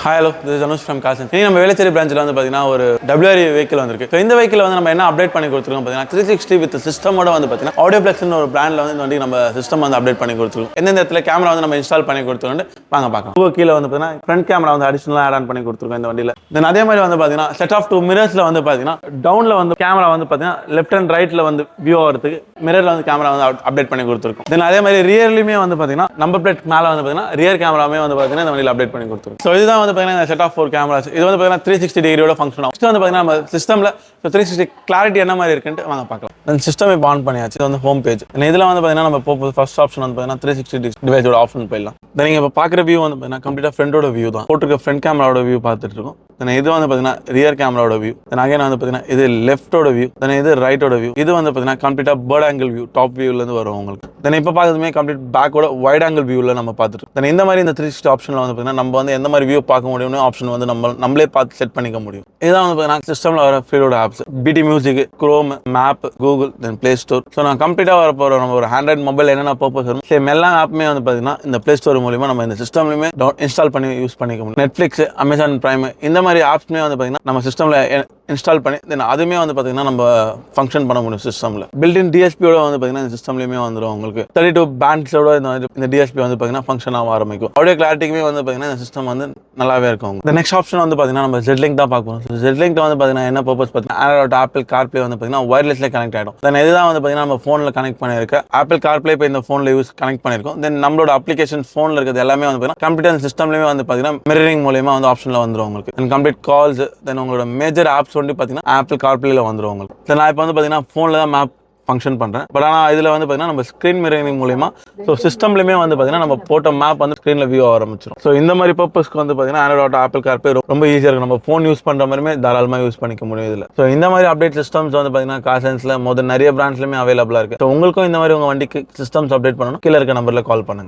Hi, hello. This is Anush from Carson. Today, நம்ம வேளச்சேரி பிரான்ச்ல வந்து பாத்தீங்கன்னா ஒரு WRV வெஹிக்கிள் வந்திருக்கு. சோ இந்த வெஹிக்கிள் வந்து நம்ம என்ன அப்டேட் பண்ணி கொடுத்திருக்கோம் பாத்தீங்கன்னா 360 வித் சிஸ்டமோட வந்து பாத்தீங்கன்னா ஆடியோப்ளெக்ஸ்னு ஒரு பிராண்ட்ல வந்து இந்த வண்டி நம்ம சிஸ்டம் வந்து அப்டேட் பண்ணி கொடுத்திருக்கோம். எந்தெந்த இடத்துல கேமரா வந்து நம்ம இன்ஸ்டால் பண்ணி கொடுத்திருக்கோம் வாங்க பார்க்கலாம். இப்போ கீழ வந்து பாத்தீங்கன்னா ஃப்ரண்ட் கேமரா வந்து அடிஷனலா ஆட் ஆன் பண்ணி கொடுத்திருக்கோம் இந்த வண்டியில. தென் அதே மாதிரி வந்து பாத்தீங்கன்னா செட் ஆஃப் 2 மிரர்ஸ்ல வந்து பாத்தீங்கன்னா டவுன்ல வந்து கேமரா வந்து பாத்தீங்கன்னா லெஃப்ட் அண்ட் ரைட்ல வந்து வியூ ஆகிறதுக்கு மிரர்ல வந்து கேமரா வந்து அப்டேட் பண்ணி கொடுத்திருக்கோம். தென் அதே மாதிரி ரியர்லயுமே வந்து பாத்தீங்கன்னா நம்பர் பிளேட் மேல வந்து பாத்தீங்கன்னா ரியர் கேமராமே வந்து பாத்தீங்கன்னா இந்த வண்டியில அப்டேட் பண்ணி கொடுத்திருக்கோம். சோ இதுதான் வந்து பாத்தீங்கன்னா செட் ஆஃப் 4 கேமராஸ். இது வந்து பாத்தீங்கன்னா 360 டிகிரியோட ஃபங்க்ஷன் ஆகும். இது வந்து பாத்தீங்கன்னா நம்ம சிஸ்டம்ல 360 கிளாரிட்டி என்ன மாதிரி இருக்குன்னு வாங்க பார்க்கலாம். தென் சிஸ்டம் இப்போ ஆன் பண்ணியாச்சு. இது வந்து ஹோம் பேஜ். இதுல வந்து பாத்தீங்கன்னா நம்ம இப்போ ஃபர்ஸ்ட் ஆப்ஷன் வந்து பாத்தீங்கன்னா 360 டிவைஸோட ஆப்ஷன் போயிடலாம். தென் நீங்க இப்போ பார்க்குற வியூ வந்து பாத்தீங்கன்னா கம்ப்ளீட்டா ஃப்ரண்டோட வியூ தான். போட்டுருக்க ஃப்ரண்ட் கேமராவோட வியூ பார்த்துட்டு இருக்கோம். தென் இது வந்து பாத்தீங்கன்னா ரியர் கேமராவோட வியூ. தென் அகைன் வந்து பாத்தீங்கன்னா இது லெஃப்டோட வியூ. தென் இது ரைட்டோட வியூ. இது வந்து பாத்தீங்கன்னா கம்ப்ளீட்டா பேர்ட் ஆங்கிள் வியூ டாப் வியூல இருந்து வரும் உங்களுக்கு. தென் இப்போ பார்க்கறதுமே கம்ப்ளீட் பேக்கோட வைட் ஆங்கிள் வியூல நம்ம பார்த்துட்டு. தென் இந்த மாதிரி இந்த 360 ஆப்ஷன்ல வந்து பாத்தீங்கன்னா நம்ம வந்து எந்த மாதிரி வியூ பார்க்க முடியும்னு ஆப்ஷன் வந்து நம்மளே பார்த்து செட் பண்ணிக்க முடியும். இதான் வந்து பாத்தீங்கன்னா சிஸ்டம்ல வர ஃப்ரீயோட ஆப்ஸ். பிடி மியூசிக், குரோம், மேப், கூகுள், தென் பிளே ஸ்டோர். ஸோ நான் கம்ப்ளீட்டா வர போற நம்ம ஒரு ஆண்ட்ராய்ட் மொபைல் என்னென்ன பர்பஸ் வரும் சேம் எல்லா ஆப்புமே வந்து பாத்தீங்கன்னா இந்த பிளே ஸ்டோர் மூலமா நம்ம இந்த சிஸ்டம்லயுமே இன்ஸ்டால் பண்ணி யூஸ் பண்ணிக்க முடியும். நெட்ஃபிளிக்ஸ், அமேசான் பிரைம் இந்த மாதிரி ஆப்ஸ்மே வந்து நம்ம சிஸ்டம்ல இன்ஸ்டால் பண்ணி தென் அதுமே வந்து பாத்தீங்கன்னா நம்ம ஃபங்க்ஷன் பண்ண முடியும் சிஸ்டம்ல. பில்ட்-இன் டிஎஸ்பியோட வந்து பாத்தீங்கன்னா இந்த சிஸ்டம்லயுமே வந்துடும் உங்களுக்கு 32 பேண்ட்ஸோட இந்த டிஎஸ்பி வந்து பாத்தீங்கன்னா ஃபங்க்ஷன் ஆக ஆரம்பிக்கும். ஆடியோ கிளாரிட்டிக்குமே வந்து பாத்தீங்கன்னா இந்த சிஸ்டம் வந்து நல்லாவே இருக்கும். இந்த நெக்ஸ்ட் ஆப்ஷன் வந்து பாத்தீங்கன்னா நம்ம ஜெட்லிங்க் தான் பார்க்கணும். ஜெட்லிங்க் வந்து பாத்தீங்கன்னா என்ன பர்பஸ் பாத்தீங்கன்னா ஆண்ட்ராய்ட் ஆப்பிள் கார்ப்ளே வந்து பாத்தீங்கன்னா வயர்லெஸ்ல கனெக்ட் ஆயிடும். தென் இதுதான் வந்து பாத்தீங்கன்னா நம்ம போன்ல கனெக்ட் பண்ணிருக்க ஆப்பிள் கார்ப்ளே இப்போ இந்த போன்ல கனெக்ட் பண்ணிருக்கோம். தென் நம்மளோட அப்ளிகேஷன் போன்ல இருக்கிறது எல்லாமே வந்து பாத்தீங்கன்னா கம்ப்யூட்டர் சிஸ்டம்லயுமே வந்து பாத்தீங்கன்னா மிரரிங் மூலமா வந்து ஆப்ஷன்ல வந்துடும் உங்களுக்கு. தென் கம்ப்ளீட் கால்ஸ் தென் உங்களோட மேஜர் ஆப்ஸ் வந்து பாத்தீங்கன்னா ஆப்பிள் கார்ப்ளேல வந்துடும் உங்களுக்கு. தென் நான் இப்போ வந்து பாத்தீங்கன்னா போன்ல தான் மேப் ஃபங்க்ஷன் பண்றேன். பட் ஆனால் இதில் வந்து பார்த்தீங்கன்னா நம்ம ஸ்க்ரீன் மிரரிங் மூலமா ஸோ சிஸ்டம்லையுமே வந்து பார்த்தீங்கன்னா நம்ம போட்ட மேப் வந்து ஸ்க்ரீனில் வியூ ஆரம்பிச்சிடும். ஸோ இந்த மாதிரி பர்பஸ்க்கு வந்து பார்த்தீங்கன்னா ஆண்ட்ராய்ட் ஆப்பிள் கார்ப்ளே ரொம்ப ஈஸியாக இருக்கும். நம்ம ஃபோன் யூஸ் பண்ணுற மாதிரிமே தாராளமாக யூஸ் பண்ணிக்க முடியும் இதில். ஸோ இந்த மாதிரி அப்டேட் சிஸ்டம்ஸ் வந்து பார்த்தீங்கன்னா கார்சன்ஸில் நிறைய பிராண்ட்ஸ்லையுமே அவைலபிளாக இருக்குது. ஸோ உங்களுக்கும் இந்த மாதிரி உங்கள் வண்டிக்கு சிஸ்டம்ஸ் அப்டேட் பண்ணணும் கீழே இருக்க நம்பரில் கால் பண்ணுங்க.